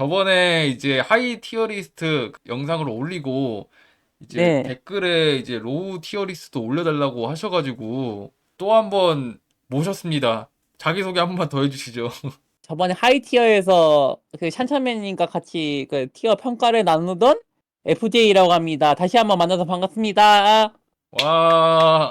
저번에 이제 하이 티어리스트 영상을 올리고 이제 네. 댓글에 이제 로우 티어리스트 올려달라고 하셔가지고 또 한 번 모셨습니다. 자기소개 한 번만 더 해주시죠. 저번에 하이티어에서 그 샨찬맨님과 같이 그 티어 평가를 나누던 FJ라고 합니다. 다시 한번 만나서 반갑습니다. 와.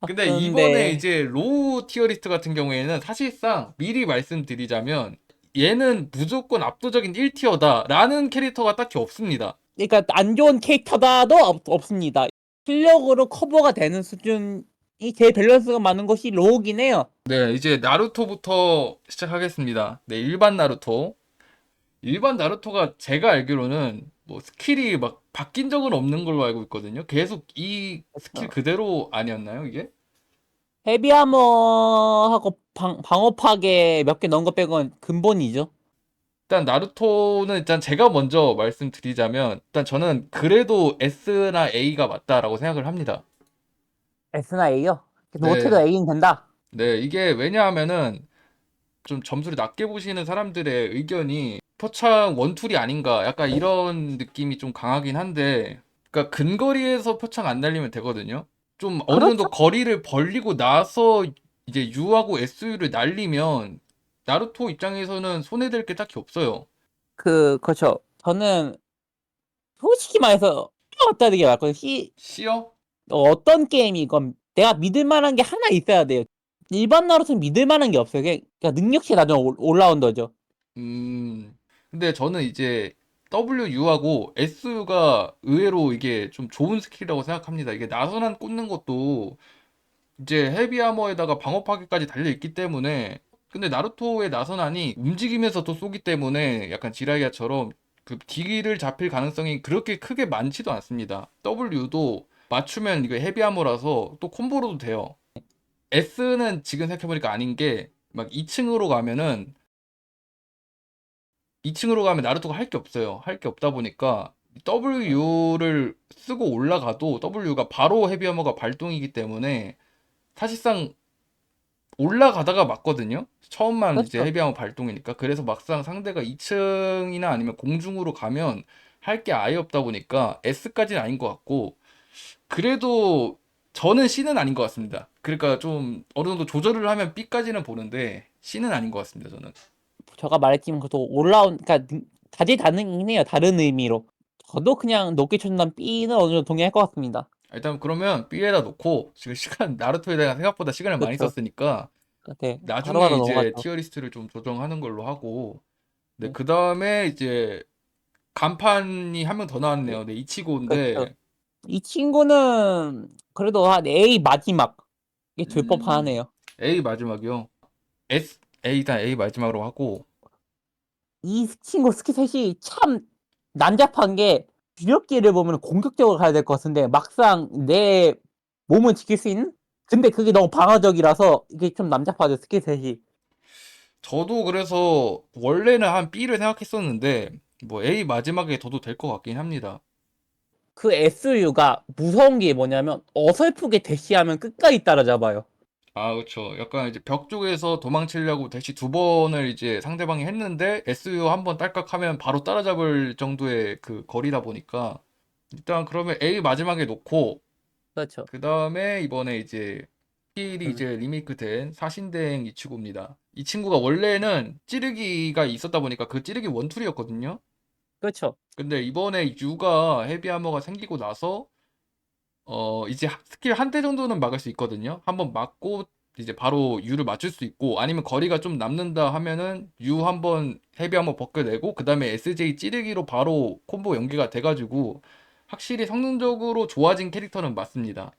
근데 이번에 바쁜데. 이제 로우 티어리스트 같은 경우에는 사실상 미리 말씀드리자면 얘는 무조건 압도적인 1티어다라는 캐릭터가 딱히 없습니다. 그러니까 안 좋은 캐릭터다도 없습니다. 실력으로 커버가 되는 수준이 제일 밸런스가 맞는 것이 로우긴 해요. 네, 이제 나루토부터 시작하겠습니다. 네, 일반 나루토. 일반 나루토가 제가 알기로는 뭐 스킬이 막 바뀐 적은 없는 걸로 알고 있거든요. 계속 이 스킬 그렇죠. 그대로 아니었나요, 이게? 헤비아머하고 방어 파괴 몇 개 넣은 거 빼곤 근본이죠. 일단 나루토는 일단 제가 먼저 말씀드리자면 일단 저는 그래도 S나 A가 맞다라고 생각을 합니다. S나 A요? 못해도 네. A는 된다. 네, 이게 왜냐하면은 좀 점수를 낮게 보시는 사람들의 의견이 표창 원툴이 아닌가 약간 이런 느낌이 좀 강하긴 한데 그러니까 근거리에서 표창 안 날리면 되거든요. 좀 어느 그렇죠? 정도 거리를 벌리고 나서 이제 U하고 SU를 날리면 나루토 입장에서는 손해될 게 딱히 없어요. 그렇죠. 저는 솔직히 말해서 어떤 게 맞거든요. C요? 어떤 게임이건 내가 믿을 만한 게 하나 있어야 돼요. 일반 나로서는 믿을 만한 게 없어요. 그러니까 능력치 나중에 올라운더죠. 음, 근데 저는 이제 WU하고 SU가 의외로 이게 좀 좋은 스킬이라고 생각합니다. 이게 나선한 꽂는 것도 이제 헤비 아머에다가 방어 파괴까지 달려 있기 때문에 근데 나루토의 나선안이 움직이면서 또 쏘기 때문에 약간 지라이아처럼 그 딜을 잡힐 가능성이 그렇게 크게 많지도 않습니다. W도 맞추면 이거 헤비 아머라서 또 콤보로도 돼요. S는 지금 생각해보니까 아닌 게 막 2층으로 가면은 2층으로 가면 나루토가 할 게 없어요. 할 게 없다 보니까 W를 쓰고 올라가도 W가 바로 헤비 아머가 발동이기 때문에 사실상 올라가다가 맞거든요. 처음만 이제 그렇죠. 헤비하면 발동이니까. 그래서 막상 상대가 2층이나 아니면 공중으로 가면 할 게 아예 없다 보니까 S까지는 아닌 것 같고 그래도 저는 C는 아닌 것 같습니다. 그러니까 좀 어느 정도 조절을 하면 B까지는 보는데 C는 아닌 것 같습니다. 저는. 제가 말했지만 그것도 그러니까 다재다능이긴 해요. 다른 의미로. 저도 그냥 높게 쳐준다면 B는 어느 정도 동의할 것 같습니다. 일단 그러면 B에다 놓고 지금 시간 나루토에 대한 생각보다 시간을 많이 그렇죠. 썼으니까 네. 나중에 바로바로 이제 넘어가죠. 티어리스트를 좀 조정하는 걸로 하고 네, 네. 그 다음에 이제 간판이 한 명 더 네. 나왔네요. 네, 그렇죠. 이치고인데, 이 친구는 그래도 한 A 마지막. 이게 줄 음, 법하네요. A 마지막이요. S, A다 A 마지막으로 하고, 이 친구 스킬셋이 참 난잡한 게 주력기를 보면 공격적으로 가야 될 것 같은데 막상 내 몸은 지킬 수 있는? 근데 그게 너무 방어적이라서 이게 좀 난잡하죠 스킬셋이. 저도 그래서 원래는 한 B를 생각했었는데, 뭐 A 마지막에 둬도 될 것 같긴 합니다. 그 SU가 무서운 게 뭐냐면 어설프게 대시하면 끝까지 따라잡아요. 아, 그쵸. 약간 이제 벽 쪽에서 도망치려고 대시 두 번을 이제 상대방이 했는데, SU 한 번 딸깍하면 바로 따라잡을 정도의 그 거리다 보니까, 일단 그러면 A 마지막에 놓고, 그렇죠. 그 다음에 이번에 이제 스킬이 음, 이제 리메이크된 사신대행 이치고입니다. 이 친구가 원래는 찌르기가 있었다 보니까 그 찌르기 원툴이었거든요. 그렇죠. 근데 이번에 유가 헤비 아머가 생기고 나서 이제 스킬 한 대 정도는 막을 수 있거든요. 한번 맞고 이제 바로 유를 맞출 수 있고 아니면 거리가 좀 남는다 하면은 유 한번 헤비 아머 벗겨내고 그 다음에 SJ 찌르기로 바로 콤보 연계가 돼가지고 확실히 성능적으로 좋아진 캐릭터는 맞습니다.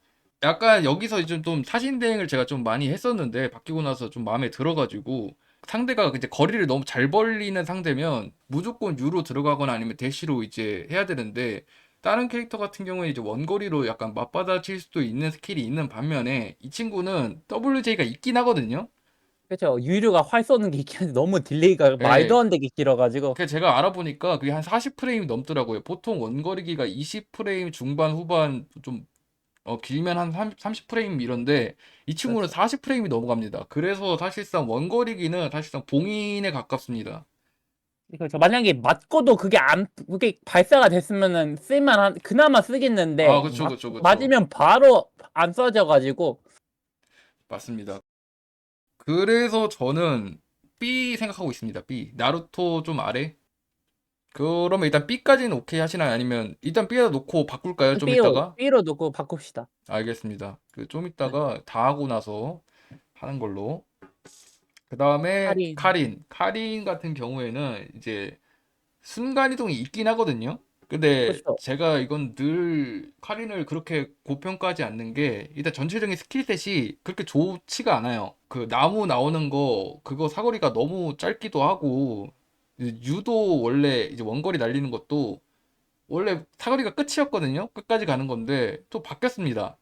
약간 여기서 이제 좀 사신 대행을 제가 좀 많이 했었는데 바뀌고 나서 좀 마음에 들어가지고 상대가 이제 거리를 너무 잘 벌리는 상대면 무조건 유로 들어가거나 아니면 대시로 이제 해야 되는데 다른 캐릭터 같은 경우에 이제 원거리로 약간 맞받아칠 수도 있는 스킬이 있는 반면에 이 친구는 WJ가 있긴 하거든요. 그렇죠. 유류가 활 쏘는 게 있긴 한데 너무 딜레이가 말도 예. 안 되게 길어가지고. 그 제가 알아보니까 그게 한 40프레임 넘더라고요. 보통 원거리기가 20프레임 중반 후반 좀 길면 한 30프레임 이런데 이 친구는 그렇죠. 40프레임이 넘어갑니다. 그래서 사실상 원거리기는 사실상 봉인에 가깝습니다. 그렇죠. 만약에 맞고도 그게 발사가 됐으면은 쓸만한, 그나마 아, 쓰겠는데, 그쵸, 그쵸, 그쵸. 맞으면 바로 안 써져가지고. 맞습니다. 그래서 저는 B 생각하고 있습니다. B. 나루토 좀 아래? 그러면 일단 B까지는 오케이 하시나요? 아니면 일단 B에다 놓고 바꿀까요? 좀 이따가? B로 놓고 바꿉시다. 알겠습니다. 그 좀 네. 이따가 다 하고 나서 하는 걸로. 그 다음에 할인. 카린. 카린 같은 경우에는 이제 순간이동이 있긴 하거든요. 근데 그렇죠. 제가 이건 늘 카린을 그렇게 고평가하지 않는 게 일단 전체적인 스킬셋이 그렇게 좋지가 않아요. 그 나무 나오는 거 그거 사거리가 너무 짧기도 하고 이제 유도 원래 이제 원거리 날리는 것도 원래 사거리가 끝이었거든요. 끝까지 가는 건데 또 바뀌었습니다.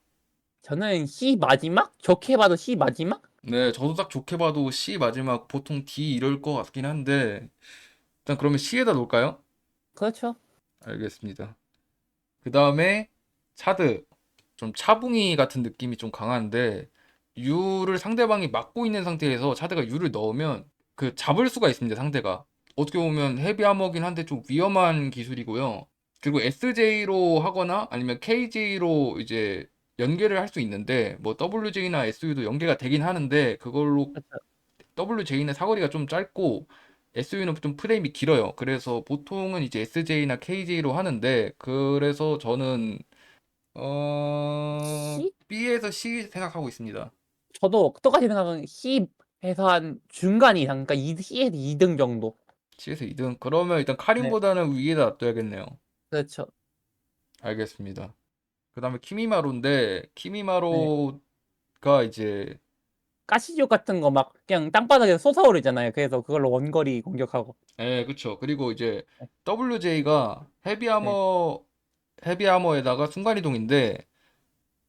저는 C 마지막? 좋게 봐도 C 마지막? 네, 저도 딱 좋게 봐도 C 마지막 보통 D 이럴 것 같긴 한데 일단 그러면 C에다 놓을까요? 그렇죠. 알겠습니다. 그 다음에 차드. 좀 차붕이 같은 느낌이 좀 강한데 유를 상대방이 막고 있는 상태에서 차드가 유를 넣으면 그 잡을 수가 있습니다. 상대가 어떻게 보면 헤비 아머긴 한데 좀 위험한 기술이고요. 그리고 SJ로 하거나 아니면 KJ로 이제 연계를 할 수 있는데 뭐 WJ나 SU도 연계가 되긴 하는데 그걸로 그렇죠. WJ는 사거리가 좀 짧고 SU는 좀 프레임이 길어요. 그래서 보통은 이제 SJ나 KJ로 하는데 그래서 저는 C? B에서 C 생각하고 있습니다. 저도 똑같이 생각하는 C에서 한 중간 이상, 그러니까 C에서 2등 정도. C에서 2등. 그러면 일단 네. 카린보다는 위에다 놔둬야겠네요. 그렇죠. 알겠습니다. 그 다음에 키미마루인데, 네. 키미마루가 이제, 가시족 같은 거 막 그냥 땅바닥에서 솟아오르잖아요. 그래서 그걸로 원거리 공격하고. 예, 그쵸. 그리고 이제 네. WJ가 네. 헤비아머에다가 순간이동인데,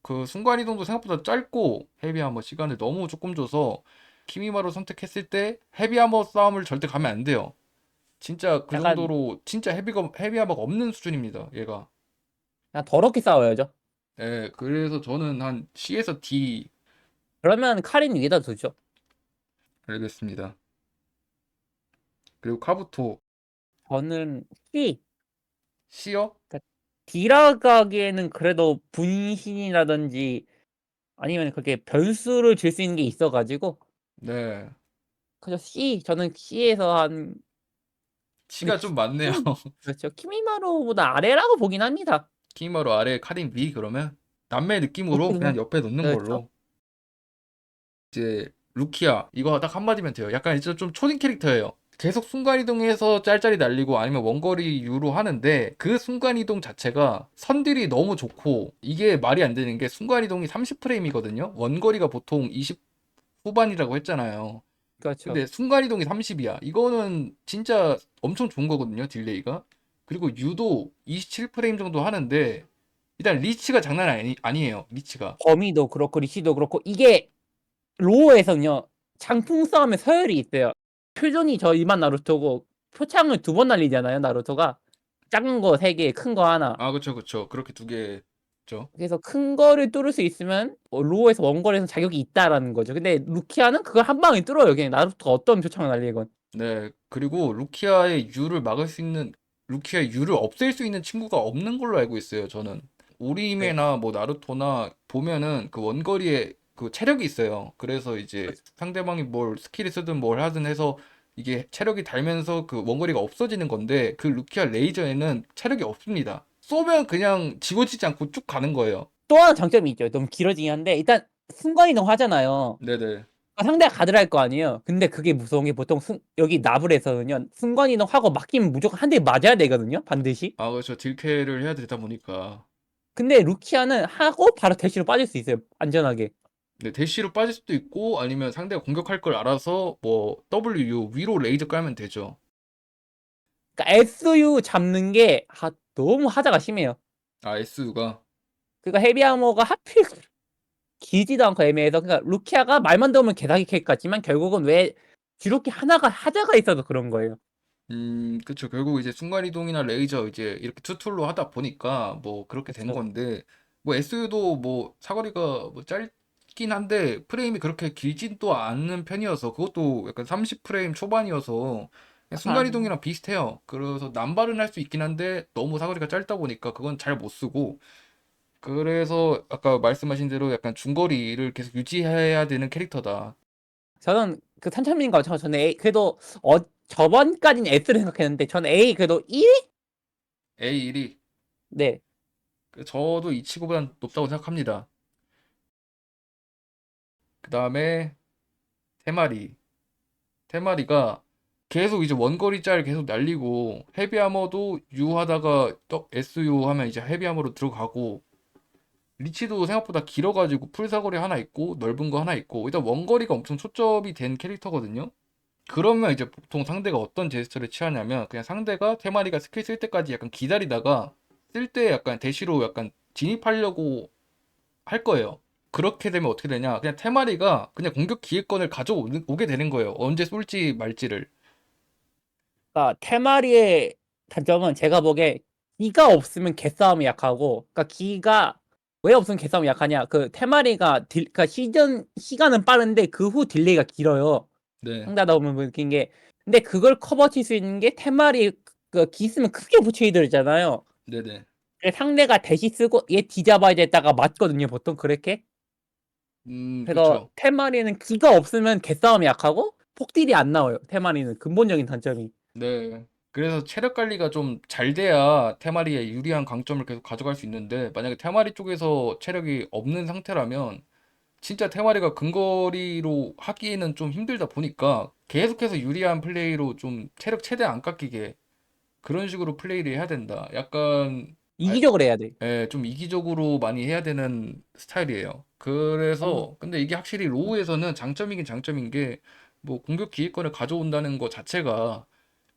그 순간이동도 생각보다 짧고, 헤비아머 시간을 너무 조금 줘서, 키미마루 선택했을 때, 헤비아머 싸움을 절대 가면 안 돼요. 진짜 그 약간 정도로 진짜 헤비아머가 없는 수준입니다. 얘가. 그냥 더럽게 싸워야죠. 예, 그래서 저는 한 C에서 D. 그러면 카린 위에다 두죠. 알겠습니다. 그리고 카부토 저는 C. C요? 그러니까 D라 가기에는 그래도 분신이라든지 아니면 그렇게 변수를 줄 수 있는 게 있어가지고 네. 그죠. C. 저는 C에서 한 근데 C가 좀 많네요. 그렇죠. 키미마루보다 아래라고 보긴 합니다. 키마루 아래 카린 B 그러면 남매 느낌으로 그냥 그렇긴 옆에 놓는 그렇죠. 걸로. 이제 루키아 이거 딱 한마디면 돼요. 약간 이제 좀 초딩 캐릭터예요. 계속 순간이동해서 짤짤이 날리고 아니면 원거리 유로 하는데 그 순간이동 자체가 선딜이 너무 좋고 이게 말이 안 되는 게 순간이동이 30프레임이거든요. 원거리가 보통 20 후반이라고 했잖아요. 그렇죠. 근데 순간이동이 30이야. 이거는 진짜 엄청 좋은 거거든요, 딜레이가. 그리고 유도 27프레임 정도 하는데 일단 리치가 장난 아니에요. 리치가. 범위도 그렇고 리시도 그렇고 이게 로어에서는요. 장풍 싸움에 서열이 있어요. 표준이 저 일반 나루토고 표창을 2번 날리잖아요, 나루토가. 작은 거 3개, 큰 거 하나. 아, 그쵸, 그쵸. 그렇게 두 개죠. 그래서 큰 거를 뚫을 수 있으면 로어에서 원거리에서 자격이 있다라는 거죠. 근데 루키아는 그걸 한 방에 뚫어요. 그냥 나루토가 어떤 표창을 날리건. 네. 그리고 루키아의 유를 막을 수 있는, 루키아의 유를 없앨 수 있는 친구가 없는 걸로 알고 있어요, 저는. 네. 오리히메나 뭐 나루토나 보면은 그 원거리에 그 체력이 있어요. 그래서 이제 그렇죠. 상대방이 뭘 스킬을 쓰든 뭘 하든 해서 이게 체력이 달면서 그 원거리가 없어지는 건데 그 루키아 레이저에는 체력이 없습니다. 쏘면 그냥 지워지지 않고 쭉 가는 거예요. 또 하나 장점이 있죠. 너무 길어지긴 한데 일단 순간이동 하잖아요. 네네. 상대가 가드를 할 거 아니에요. 근데 그게 무서운 게 보통 여기 나불에서는요. 순간이동하고 막히면 무조건 한 대 맞아야 되거든요. 반드시. 아, 그렇죠. 딜캐를 해야 되다 보니까. 근데 루키아는 하고 바로 대시로 빠질 수 있어요. 안전하게. 네, 대시로 빠질 수도 있고 아니면 상대가 공격할 걸 알아서 뭐 WU 위로 레이저 깔면 되죠. 그러니까 SU 잡는 게 너무 하자가 심해요. 아, SU가. 그러니까 헤비아머가 하필 길지도 않고 애매해서 그러니까 루키아가 말만 들으면 개사기 캐릭 같지만 결국은 왜 듀로키 하나가 하자가 있어서 그런 거예요. 그쵸. 결국 이제 순간이동이나 레이저 이제 이렇게 투툴로 하다 보니까 뭐 그렇게 된 그쵸. 건데 뭐 SU도 뭐 사거리가 뭐 짧긴 한데 프레임이 그렇게 길진 또 않는 편이어서 그것도 약간 30프레임 초반이어서 그냥 아, 순간이동이랑 비슷해요. 그래서 남발은 할 수 있긴 한데 너무 사거리가 짧다 보니까 그건 잘 못 쓰고, 그래서 아까 말씀하신 대로 약간 중거리를 계속 유지해야 되는 캐릭터다. 저는 그 천천히인 거 저는 A 그래도 저번까지는 S를 생각했는데 저는 A 그래도 1? A1이 네. 저도 이 치고보단 높다고 생각합니다. 그 다음에 테마리. 테마리가 계속 이제 원거리 짤 계속 날리고 헤비아머도 U 하다가 또 SU 하면 이제 헤비아머로 들어가고, 리치도 생각보다 길어가지고 풀사거리 하나 있고 넓은 거 하나 있고 일단 원거리가 엄청 초점이 된 캐릭터거든요. 그러면 이제 보통 상대가 어떤 제스처를 취하냐면 그냥 상대가 테마리가 스킬 쓸 때까지 약간 기다리다가 쓸 때 약간 대시로 약간 진입하려고 할 거예요. 그렇게 되면 어떻게 되냐? 그냥 테마리가 그냥 공격 기회권을 가져오게 되는 거예요. 언제 쏠지 말지를. 그러니까 테마리의 단점은 제가 보기에 기가 없으면 개싸움이 약하고, 그러니까 기가 왜 없으면 개싸움이 약하냐? 그 테마리가 그러니까 시간은 빠른데 그 후 딜레이가 길어요. 네, 상대하다 보면 느낀 게, 근데 그걸 커버칠 수 있는 게 테마리 그기 있으면 크게 붙여 있잖아요. 네네. 그래서 상대가 대시 쓰고 얘 뒤잡아야 됐다가 맞거든요, 보통 그렇게. 그래서 그쵸. 테마리는 기가 없으면 개싸움이 약하고 폭딜이 안 나와요. 테마리는 근본적인 단점이. 네. 그래서 체력 관리가 좀 잘 돼야 테마리의 유리한 강점을 계속 가져갈 수 있는데, 만약에 테마리 쪽에서 체력이 없는 상태라면 진짜 테마리가 근거리로 하기에는 좀 힘들다 보니까 계속해서 유리한 플레이로 좀 체력 최대 안 깎이게 그런 식으로 플레이를 해야 된다. 약간 이기적으로 해야 돼. 예, 좀 이기적으로 많이 해야 되는 스타일이에요. 그래서 근데 이게 확실히 로우에서는 장점이긴 장점인 게 뭐 공격 기회권을 가져온다는 거 자체가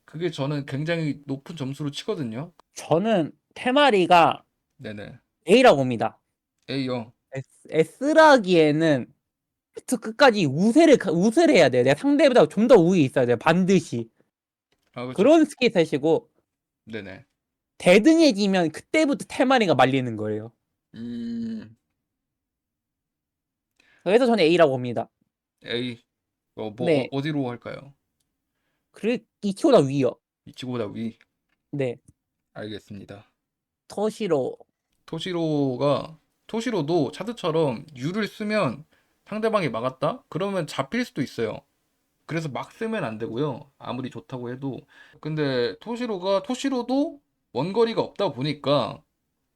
그게 저는 굉장히 높은 점수로 치거든요. 저는 테마리가 네네. A라고 봅니다. A형. S라기에는 부터 끝까지 우세를 해야 돼요. 내가 상대보다 좀 더 우위에 있어야 돼요. 반드시. 아, 그렇죠. 그런 스킬셋이고, 네네. 대등해지면 그때부터 테마리가 말리는 거예요. 음, 그래서 저는 A라고 봅니다. A. 네. 어디로 할까요? 그리고 이치보다 위요. 이치고보다 위. 네. 알겠습니다. 토시로. 토시로가, 토시로도 차드처럼 U를 쓰면 상대방이 막았다? 그러면 잡힐 수도 있어요. 그래서 막 쓰면 안 되고요. 아무리 좋다고 해도. 근데 토시로도 원거리가 없다 보니까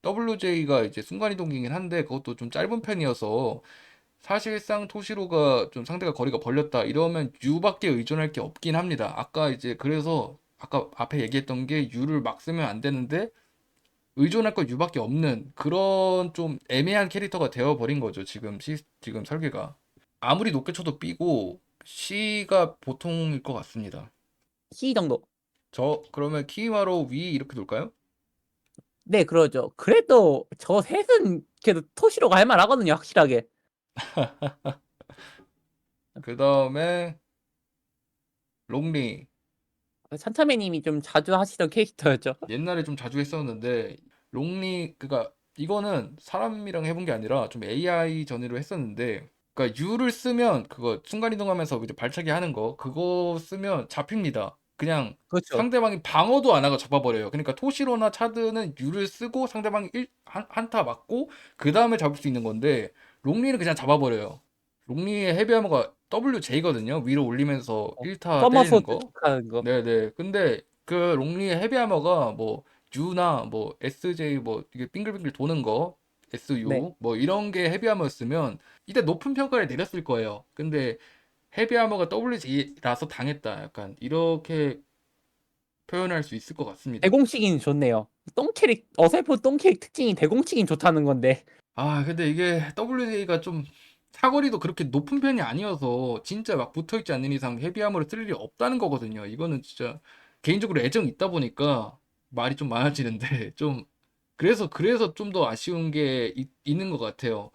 WJ가 이제 순간이동이긴 한데 그것도 좀 짧은 편이어서 사실상 토시로가 좀 상대가 거리가 벌렸다 이러면 U밖에 의존할 게 없긴 합니다. 아까 이제 그래서 아까 앞에 얘기했던 게 U를 막 쓰면 안 되는데 의존할 건 U밖에 없는 그런 좀 애매한 캐릭터가 되어버린 거죠. 지금 설계가. 아무리 높게 쳐도 B고 C가 보통일 것 같습니다. C 정도. 그러면 키마로 위 이렇게 둘까요? 네, 그러죠. 그래도 저 셋은 그래도 토시로가 할 만하거든요, 확실하게. 그 다음에 롱리. 산타매님이 좀 자주 하시던 캐릭터였죠. 옛날에 좀 자주 했었는데 롱리 그니까 이거는 사람이랑 해본 게 아니라 좀 AI 전으로 했었는데, 그니까 U를 쓰면 그거 순간이동하면서 이제 발차기 하는 거 그거 쓰면 잡힙니다. 그냥 그렇죠. 상대방이 방어도 안 하고 잡아버려요. 그러니까 토시로나 차드는 U를 쓰고 상대방이 한타 맞고 그 다음에 잡을 수 있는 건데 롱리는 그냥 잡아버려요. 롱리의 헤비하머가 WJ거든요. 위로 올리면서 1타 때리는 서머소드 거. 하는 거. 네네. 근데 그 롱리의 헤비하머가 뭐 U나 뭐 SJ 뭐 이게 빙글빙글 도는 거 네. SU 뭐 이런 게 헤비하머였으면 이때 높은 평가를 내렸을 거예요. 근데 헤비하머가 WJ라서 당했다. 약간 이렇게 표현할 수 있을 것 같습니다. 대공치기는 좋네요. 똥캐릭 어설픈 똥캐릭 특징이 대공치기는 좋다는 건데. 아, 근데 이게 WJ가 좀 사거리도 그렇게 높은 편이 아니어서 진짜 막 붙어 있지 않는 이상 헤비하머를 쓸 일이 없다는 거거든요. 이거는 진짜 개인적으로 애정이 있다 보니까 말이 좀 많아지는데 좀 그래서 좀 더 아쉬운 게 있는 것 같아요.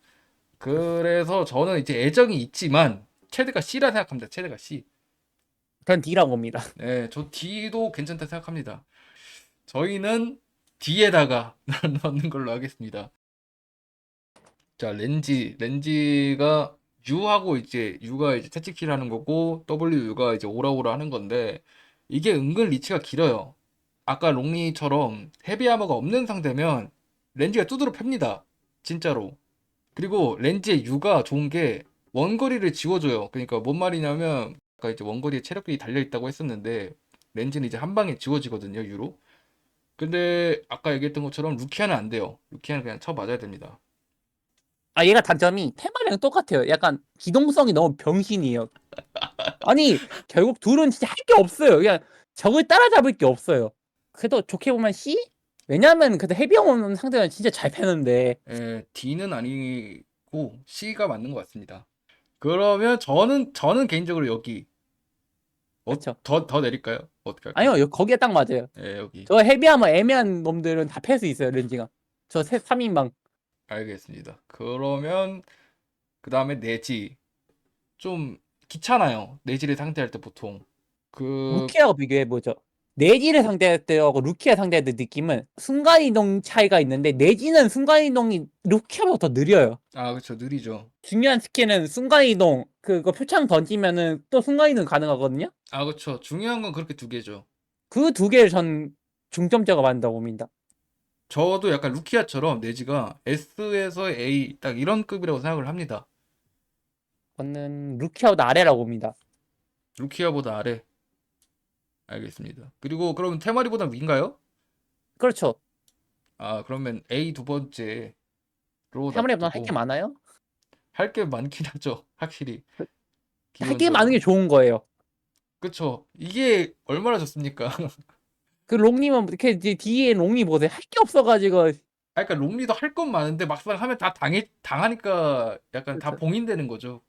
그래서 저는 이제 애정이 있지만 최대가 C라 생각합니다. 최대가 C. 전 D라고 봅니다. 네, 저 D도 괜찮다 생각합니다. 저희는 D에다가 넣는 걸로 하겠습니다. 자, 렌지가 U하고 이제 U가 이제 채찍질 하는 거고 W가 이제 오라오라 하는 건데 이게 은근 리치가 길어요. 아까 롱리처럼 헤비 아머가 없는 상대면 렌즈가 두드러 팹니다. 진짜로. 그리고 렌즈의 U가 좋은 게 원거리를 지워줘요. 그러니까 뭔 말이냐면 아까 이제 원거리에 체력들이 달려있다고 했었는데 렌즈는 이제 한 방에 지워지거든요, U로. 근데 아까 얘기했던 것처럼 루키아는 안 돼요. 루키아는 그냥 쳐 맞아야 됩니다. 아, 얘가 단점이 테마랑 똑같아요. 약간 기동성이 너무 병신이에요. 아니, 결국 둘은 진짜 할 게 없어요. 그냥 적을 따라잡을 게 없어요. 그래도 좋게 보면 C? 왜냐면 그래도 헤비형 없는 상대는 진짜 잘 패는데. D는 아니고 C가 맞는 것 같습니다. 그러면 저는 개인적으로 여기 그쵸. 더 내릴까요? 어떻게 할까요? 아니요, 거기에 딱 맞아요. 여기 저 헤비하면 애매한 놈들은 다 패 수 있어요, 렌즈가. 저 3인방. 알겠습니다. 그러면 그 다음에 내지 좀 귀찮아요. 내지를 상대할 때 보통 그 루키아하고 비교해보죠. 내지를 상대할 때하고 루키아 상대할 때 느낌은 순간이동 차이가 있는데, 내지는 순간이동이 루키아보다 더 느려요. 그쵸 느리죠. 중요한 스킬은 순간이동, 그거 표창 던지면은 또 순간이동 가능하거든요? 그쵸 중요한 건 그렇게 두 개죠. 그 두 개를 전 중점적으로 만든다고 봅니다. 저도 약간 루키아처럼 내지가 S에서 A 딱 이런 급이라고 생각을 합니다. 저는 루키아보다 아래라고 봅니다. 루키아보다 아래. 알겠습니다. 그리고 그러면 테마리보다 위인가요? 그렇죠. 그러면 A 두 번째로 테마리보다 할 게 놔두고 많아요? 할 게 많긴 하죠. 확실히 할 게 많은 게 기본적으로. 좋은 거예요. 그쵸. 이게 얼마나 좋습니까? 그 롱님은 이렇게 이제 뒤에 롱님 보세요. 할 게 없어가지고. 그러니까 롱리도 할 건 많은데 막상 하면 다 당하니까 약간 다 그렇죠. 봉인되는 거죠.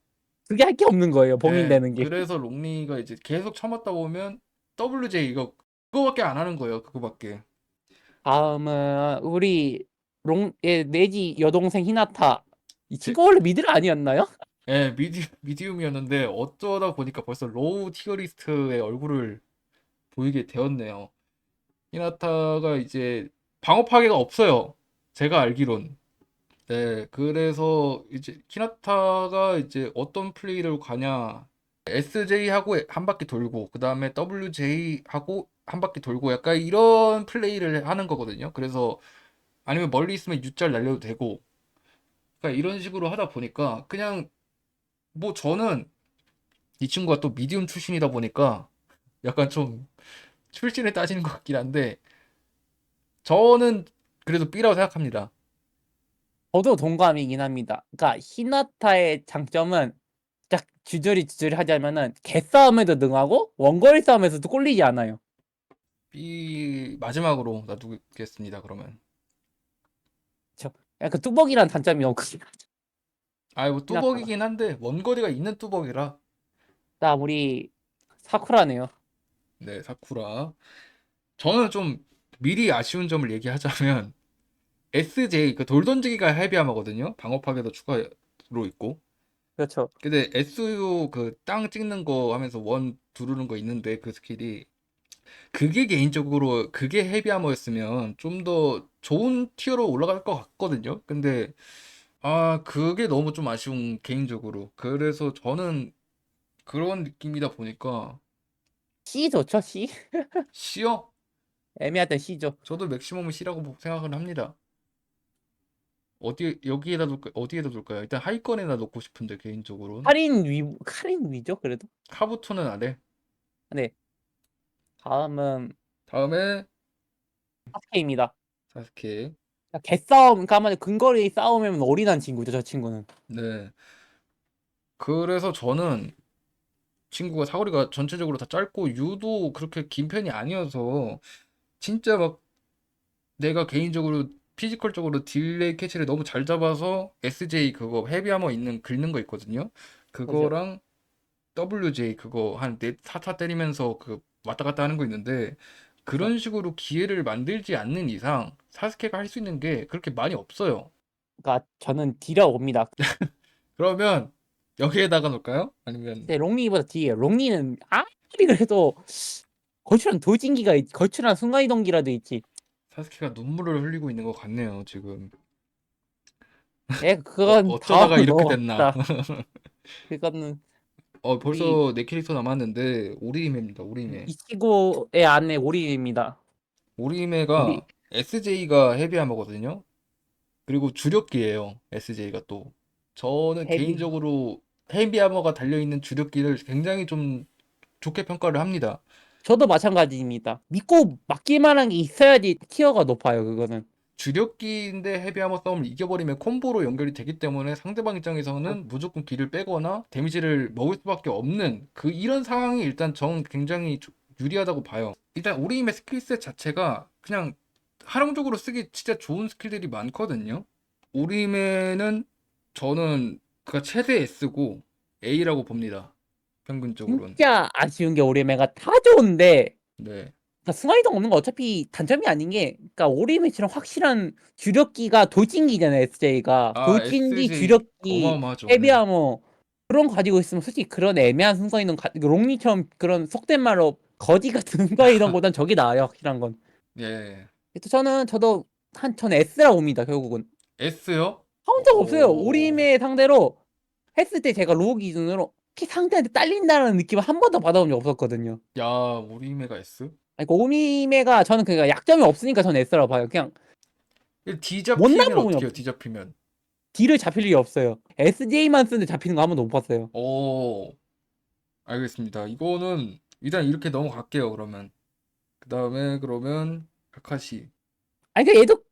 그게 할 게 없는 거예요. 봉인되는 게. 그래서 롱리가 이제 계속 참았다 보면 WJ 그거밖에 안 하는 거예요. 그거밖에. 다음은 우리 롱의 내지 여동생 히나타. 이 제, 친구 원래 미들 아니었나요? 미디움이었는데 어쩌다 보니까 벌써 로우 티어리스트의 얼굴을 보이게 되었네요. 히나타가 이제 방어 파괴가 없어요. 제가 알기론. 네, 그래서 이제 히나타가 이제 어떤 플레이를 가냐. SJ하고 한 바퀴 돌고, 그 다음에 WJ하고 한 바퀴 돌고, 약간 이런 플레이를 하는 거거든요. 그래서 아니면 멀리 있으면 U짤 날려도 되고, 그러니까 이런 식으로 하다 보니까 그냥 뭐 저는 이 친구가 또 미디움 출신이다 보니까 약간 좀 출신을 따지는 것 같긴 한데, 저는 그래도 B라고 생각합니다. 저도 동감이긴 합니다. 그러니까 히나타의 장점은 딱 주저리 하자면은 개싸움에도 능하고 원거리 싸움에서도 꼴리지 않아요. B 마지막으로 놔두겠습니다. 그러면. 저 약간 뚜벅이란 단점이 없거든요. 뭐 히나타가. 뚜벅이긴 한데 원거리가 있는 뚜벅이라. 자, 우리 사쿠라네요. 네, 사쿠라. 저는 좀 미리 아쉬운 점을 얘기하자면 SJ 그 돌 던지기가 헤비함하거든요. 방어 파괴도 추가로 있고. 그렇죠. 근데 SU 그 땅 찍는 거 하면서 원 두르는 거 있는데 그 스킬이 그게 개인적으로 그게 헤비하머였으면 좀 더 좋은 티어로 올라갈 것 같거든요. 근데 그게 너무 좀 아쉬운 개인적으로. 그래서 저는 그런 느낌이다 보니까 C 좋죠, C? C요? 애매할 땐 C죠. 저도 맥시멈은 C라고 생각을 합니다. 여기에다 둘까, 어디에다 둘까요? 일단 하위권에다 놓고 싶은데 개인적으로는 카린 위죠, 그래도. 카부토는 아래. 네. 다음은 다음에 사스케입니다. 사스케. 개싸움, 그러니까 아마 근거리 싸움이면 올인한 친구죠, 저 친구는. 네. 그래서 저는 친구가 사거리가 전체적으로 다 짧고 유도 그렇게 긴 편이 아니어서 진짜 막 내가 개인적으로 피지컬적으로 딜레이 캐치를 너무 잘 잡아서 SJ 그거 헤비하머 있는 긁는 거 있거든요. 그죠? 그거랑 WJ 그거 한 넷 타타 때리면서 그 왔다 갔다 하는 거 있는데 그죠? 그런 식으로 기회를 만들지 않는 이상 사스케가 할 수 있는 게 그렇게 많이 없어요. 그러니까 저는 D라고 봅니다. 그러면 여기에다가 놓을까요? 아니면 근데 롱리보다 D예요. 롱리는 아무리 그래도 걸출한 순간이동기라도 있지. 사스케가 눈물을 흘리고 있는 것 같네요, 지금. 그건 어쩌다가 다음으로 이렇게 됐나. 넘어갑시다. 그거는 우리 벌써 네 캐릭터 남았는데 오리히메입니다. 오리히메. 이치고의 아내 오리입니다. 우리 오리히메가 SJ가 헤비하머거든요. 그리고 주력기예요. SJ가 또. 저는 헤비. 개인적으로 헤비하머가 달려있는 주력기를 굉장히 좀 좋게 평가를 합니다. 저도 마찬가지입니다. 믿고 맡길 만한 게 있어야지 티어가 높아요. 그거는. 주력기인데 헤비하머 싸움을 이겨버리면 콤보로 연결이 되기 때문에 상대방 입장에서는 무조건 기를 빼거나 데미지를 먹을 수밖에 없는 이런 상황이 일단 전 굉장히 유리하다고 봐요. 일단 오리힘의 스킬셋 자체가 그냥 활용적으로 쓰기 진짜 좋은 스킬들이 많거든요. 오리힘에는 저는 그가 최대 S고 A라고 봅니다. 평균적으로는. 진짜 아쉬운 게 오리매가 다 좋은데 네. 그러니까 순간이동 없는 거 어차피 단점이 아닌 게 그러니까 오리매처럼 확실한 주력기가 돌진기잖아요. SJ가 아, 돌진기 SJ 주력기 어마어마하죠. 네. 헤비아머 그런 거 가지고 있으면 솔직히 그런 애매한 순간이동 롱리처럼 그런 속된 말로 거지 같은 순간이동보단 저게 나아요. 확실한 건. 예. 그래서 저는 S라고 봅니다. 결국은 S요? 사온 적 없어요. 오, 오리매 상대로 했을 때 제가 로우 기준으로 상대한테 딸린다는 느낌을 한 번도 받아본 적 없었거든요. 야, 오리메가 S? 아니, 그 오미메가 저는 그니까 약점이 없으니까 저는 S라고 봐요. 그냥 D 못난 잡히면 부분이 어떻게 해요? 없어. D 잡히면. D를 잡힐 일이 없어요. SJ만 쓰는데 잡히는 거 한 번도 못 봤어요. 오, 알겠습니다. 이거는 일단 이렇게 넘어갈게요, 그러면. 그 다음에 그러면 카카시. 아니 그 얘도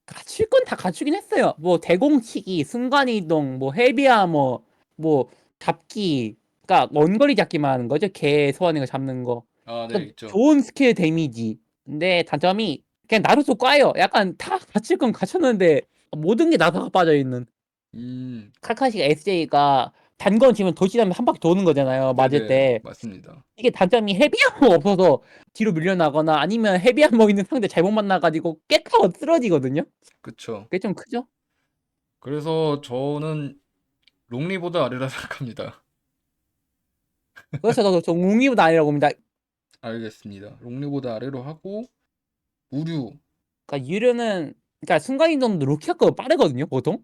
갖출 건 다 갖추긴 했어요. 뭐 대공치기, 순간이동, 뭐 헤비아머, 뭐 잡기, 그러니까 원거리 잡기만 하는 거죠. 개 소환인 거 잡는 거. 아, 네, 그러니까 있죠. 좋은 스킬 데미지. 근데 단점이 그냥 나루토 꽈요. 약간 다 갖출 건 갖췄는데 모든 게 나사가 빠져 있는. 음, 카카시가 SJ가 단건 지면 돌진하면 한 바퀴 도는 거잖아요. 맞을 네네, 때. 맞습니다. 이게 단점이 헤비아머가 없어서 뒤로 밀려나거나 아니면 헤비아머 있는 상대 잘못 만나가지고 깨타고 쓰러지거든요. 그쵸. 그게 좀 크죠? 그래서 저는 롱리보다 아래라 생각합니다. 그래서 저도 웅이보다 아니라고 봅니다. 알겠습니다. 롱리보다 아래로 하고, 우류. 그러니까 유료는 그러니까 순간이동도 루키아 거 빠르거든요, 보통.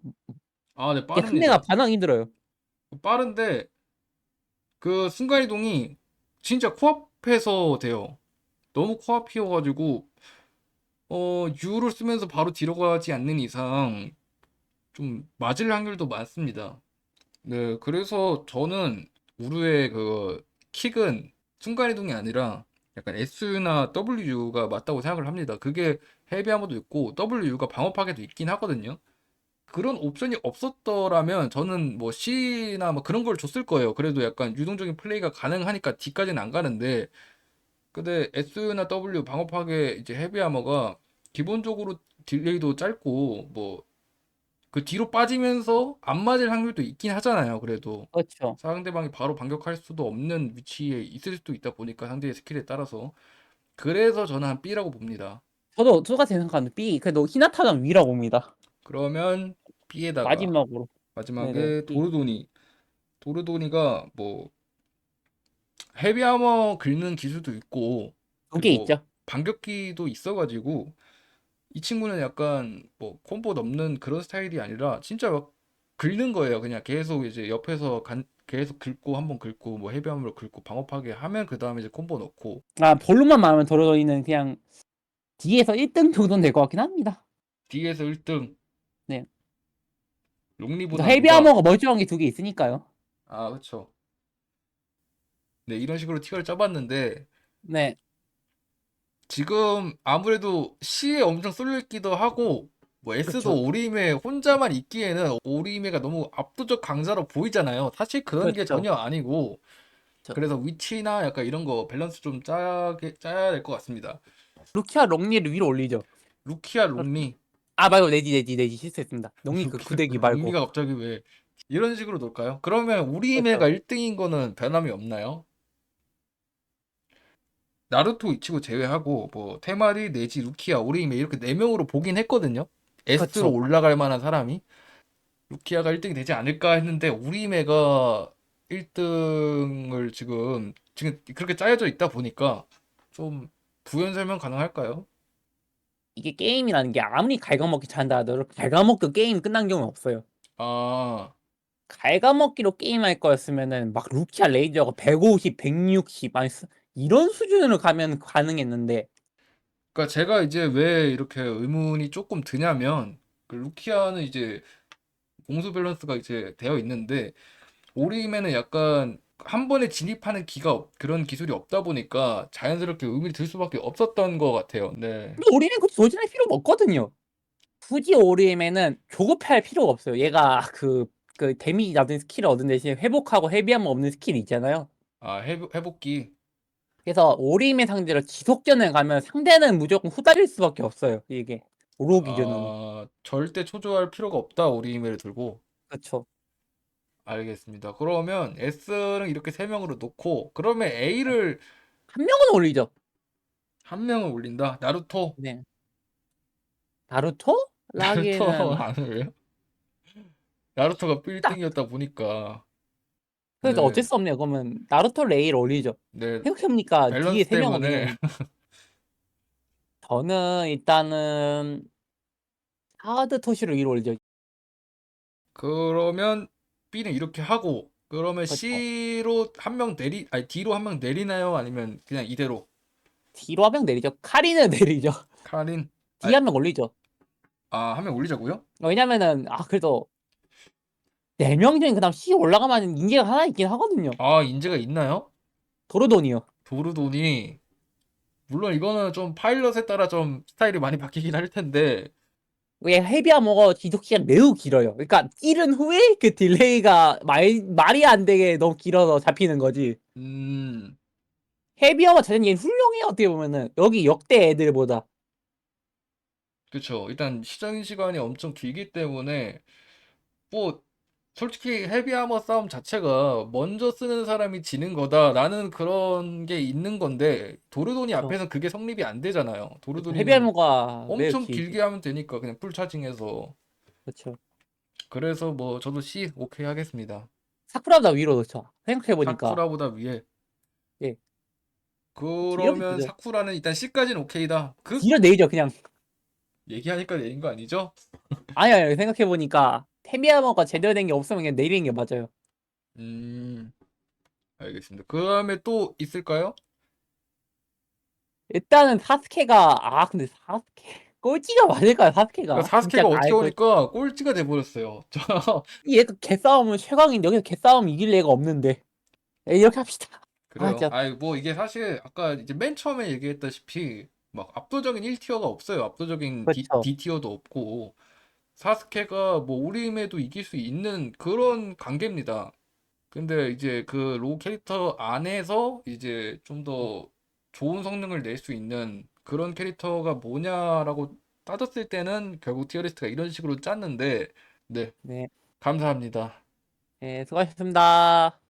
아, 네, 이게 상대가 빠릅니다. 반항 힘들어요. 빠른데, 그 순간이동이 진짜 코앞에서 돼요. 너무 코앞이어가지고 U를 쓰면서 바로 뒤로 가지 않는 이상 좀 맞을 확률도 많습니다. 네, 그래서 저는 우르의 그 킥은 순간이동이 아니라 약간 S나 W가 맞다고 생각을 합니다. 그게 헤비하머도 있고 W가 방어 파괴도 있긴 하거든요. 그런 옵션이 없었더라면 저는 뭐 C나 뭐 그런 걸 줬을 거예요. 그래도 약간 유동적인 플레이가 가능하니까 D까지는 안 가는데 근데 S나 W 방어파괴 이제 헤비하머가 기본적으로 딜레이도 짧고 뭐 그 뒤로 빠지면서 안 맞을 확률도 있긴 하잖아요. 그래도 그렇죠. 상대방이 바로 반격할 수도 없는 위치에 있을 수도 있다 보니까 상대의 스킬에 따라서 그래서 저는 한 B라고 봅니다. 저도 똑같이 생각하는데 B 그래도 히나타는 위라고 봅니다. 그러면 B에다가 마지막으로. 네네. 마지막에 B. 도르도니가 뭐 헤비하머 긁는 기술도 있고 두 개 그리고 있죠. 반격기도 있어가지고 이 친구는 약간 뭐 콤보 넘는 그런 스타일이 아니라 진짜 막 긁는 거예요. 그냥 계속 이제 옆에서 계속 긁고 한번 긁고 뭐 헤비함으로 긁고 방어파괴 하면 그 다음에 이제 콤보 넣고 아, 본론만 말하면 도로도이는 그냥 D에서 1등 정도는 될 것 같긴 합니다. D에서 1등 네. 그래서 롱리보다 누가 헤비아머가 멀쩡한 게 두 개 있으니까요. 아 그쵸. 네 이런 식으로 티어를 짜봤는데 네. 지금 아무래도 C에 엄청 쏠려있기도 하고 뭐 그렇죠. S도 오리히메 혼자만 있기에는 오리히메가 너무 압도적 강자로 보이잖아요. 사실 그런 게 그렇죠. 전혀 아니고 저 그래서 위치나 약간 이런 거 밸런스 좀 짜야 될 것 같습니다. 루키아 롱리를 위로 올리죠. 루키아 롱리. 아, 말고 내지 실수했습니다. 롱리 그 구대기 말고. 롱리가 갑자기 왜 이런 식으로 놀까요? 그러면 우리 그렇죠. 힘애가 1등인 거는 변함이 없나요? 나루토 이치고 제외하고 뭐 테마리 내지 루키아 오리히메 이렇게 4명으로 보긴 했거든요. S로 그렇죠. 올라갈 만한 사람이 루키아가 1등이 되지 않을까 했는데 오리히메가 1등을 지금 그렇게 짜여져 있다 보니까 좀 부연 설명 가능할까요? 이게 게임이라는 게 아무리 갉아먹기 잘한다 하더라도 갉아먹고 게임 끝난 경우는 없어요. 아, 갉아먹기로 게임할 거였으면은 막 루키아 레이저가 150, 160 아니 이런 수준으로 가면 가능했는데 그러니까 제가 이제 왜 이렇게 의문이 조금 드냐면 그 루키아는 이제 공수 밸런스가 이제 되어 있는데 오림에는 약간 한 번에 진입하는 그런 기술이 없다 보니까 자연스럽게 의문이 들 수밖에 없었던 것 같아요. 네. 근데 오리는 굳이 도전할 필요가 없거든요. 굳이 오리엠에는 조급할 필요가 없어요. 얘가 그 데미지 낮은 스킬을 얻은 대신에 회복하고 헤비함 없는 스킬이 있잖아요. 아, 회복기. 그래서 오리엠의 상대로 지속전을 가면 상대는 무조건 후달릴 수밖에 없어요. 이게 오로 기준으로. 아, 절대 초조할 필요가 없다. 오리임을 들고. 그렇죠. 알겠습니다. 그러면 S는 이렇게 세 명으로 놓고 그러면 A를 한 명은 올리죠. 한 명을 올린다. 나루토. 네. 나루토? 나루토 라기에는 안 해요? 나루토가 딱 빌딩이었다 보니까. 그래서 어쩔 네. 수 없네요. 그러면 나루토 레이를 올리죠. 네. 생각해보니까 뒤에 밸런스 세 명은 때문에 그냥 저는 일단은 하드 토시를 위로 올리죠. 그러면 B는 이렇게 하고 그러면 그렇죠. C로 한 명 아니 D로 한 명 내리나요? 아니면 그냥 이대로 뒤로 한 명 내리죠. 카린을 내리죠. 카린 뒤에 한 명 올리죠. 한 명 올리자고요? 왜냐면은 그래도 4명 중에 그다음 C 올라가면 인재가 하나 있긴 하거든요. 아, 인재가 있나요? 도르돈이요. 도르돈이 물론 이거는 좀 파일럿에 따라 좀 스타일이 많이 바뀌긴 할 텐데 왜 헤비아머가 지속 시간 매우 길어요. 그러니까 찌른 후에 그 딜레이가 말이 안 되게 너무 길어서 잡히는 거지. 음, 헤비아머 자체는 얘 훌륭해요. 어떻게 보면은 여기 역대 애들보다. 그쵸. 일단 시전 시간이 엄청 길기 때문에 뭐 솔직히 헤비하머 싸움 자체가 먼저 쓰는 사람이 지는 거다라는 그런 게 있는 건데 도르돈이 그쵸. 앞에선 그게 성립이 안 되잖아요. 그쵸. 도르돈이는 헤비아머가 매우 엄청 길죠. 길게 하면 되니까 그냥 풀 차징해서 그쵸. 그래서 뭐 저도 C 오케이 하겠습니다. 사쿠라보다 위로 넣죠. 생각해보니까. 사쿠라보다 위에. 예. 뒤로 그러면 내죠. 사쿠라는 일단 C까지는 오케이다. 그 뒤로 내죠, 그냥. 얘기하니까 내린 거 아니죠? 아니야, 생각해보니까. 헤비아머가 제대로 된 게 없으면 그냥 내리는 게 맞아요. 음, 알겠습니다. 그 다음에 또 있을까요? 일단은 사스케가, 근데 사스케. 꼴찌가 맞을까요, 그러니까 사스케가? 진짜 사스케가 다 어떻게 알고. 오니까 꼴찌가 돼버렸어요. 얘가 개싸움은 최강인데, 여기서 개싸움 이길 애가 없는데. 이렇게 합시다. 그래요. 진짜. 아이 뭐 이게 사실 아까 이제 맨 처음에 얘기했다시피 막 압도적인 1티어가 없어요. 압도적인 그렇죠. D티어도 없고 사스케가 뭐 우리임에도 이길 수 있는 그런 관계입니다. 근데 이제 그 로우 캐릭터 안에서 이제 좀 더 좋은 성능을 낼 수 있는 그런 캐릭터가 뭐냐라고 따졌을 때는 결국 티어리스트가 이런 식으로 짰는데 네, 네. 감사합니다. 네, 수고하셨습니다.